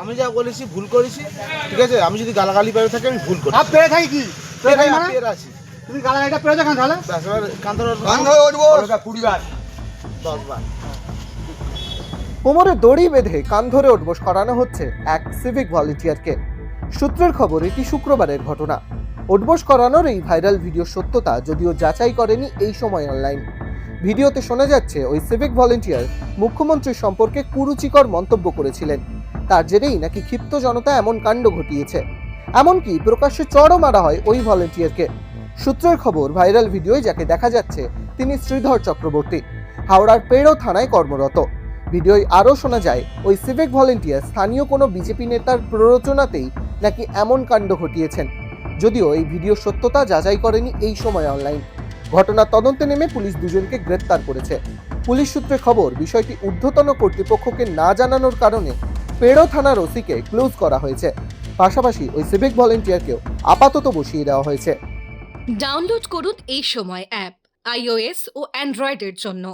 আমি যা বলেছি ভুল করেছি, ঠিক আছে। আমি যদি গালাগালি পেয়ে থাকি আমি ভুল করি। আপ পেয়ে থাকি কি পেয়ে থাকি মানে পেয়ে আছি, তুমি গালাগালিটা পেয়ে দেখান তাহলে ব্যাস এবার কান ধরে উঠবো 20 বার 10 বার। কোমরে দড়ি বেঁধে কান ধরে উঠবোস করানো হচ্ছে এক সিভিক ভলেন্টিয়ারকে। সূত্রের খবর, এটি শুক্রবারের ঘটনা। উঠবোস করানোর এই ভাইরাল ভিডিও সত্যতা যদিও যাচাই করেনি এই সময় অনলাইন। ভিডিওতে শোনা যাচ্ছে ওই সিভিক ভলেন্টিয়ার মুখ্যমন্ত্রীর সম্পর্কে কুরুচিকর মন্তব্য করেছিলেন। তার জেরেই নাকি ক্ষিপ্ত জনতা এমন কাণ্ড ঘটিয়েছে। এমনকি প্রকাশ্যে চড়ও মারা হয় ওই ভলেন্টিয়ারকে। সূত্রের খবর, ভাইরাল ভিডিওয় যাকে দেখা যাচ্ছে তিনি শ্রীধর চক্রবর্তী, হাওড়ার পেড়ো থানায় কর্মরত। ভিডিওয় আরও শোনা যায় ওই সিভিক ভলেন্টিয়ার স্থানীয় কোনো বিজেপি নেতার প্ররোচনাতেই নাকি এমন কাণ্ড ঘটিয়েছেন। যদিও এই ভিডিও সত্যতা যাচাই করেনি এই সময় অনলাইন। ঘটনার তদন্তে নেমে পুলিশ দুজনকে গ্রেপ্তার করেছে। পুলিশ সূত্রে খবর, বিষয়টি ঊর্ধ্বতন কর্তৃপক্ষকে না জানানোর কারণে পেড়ো থানার ওসিকে ক্লোজ করা হয়েছে। পাশাপাশি ওই সিভিক ভলেন্টিয়ারকেও আপাতত বসিয়ে দেওয়া হয়েছে। ডাউনলোড করুন এই সময় অ্যাপ iOS ও অ্যান্ড্রয়েডের জন্য।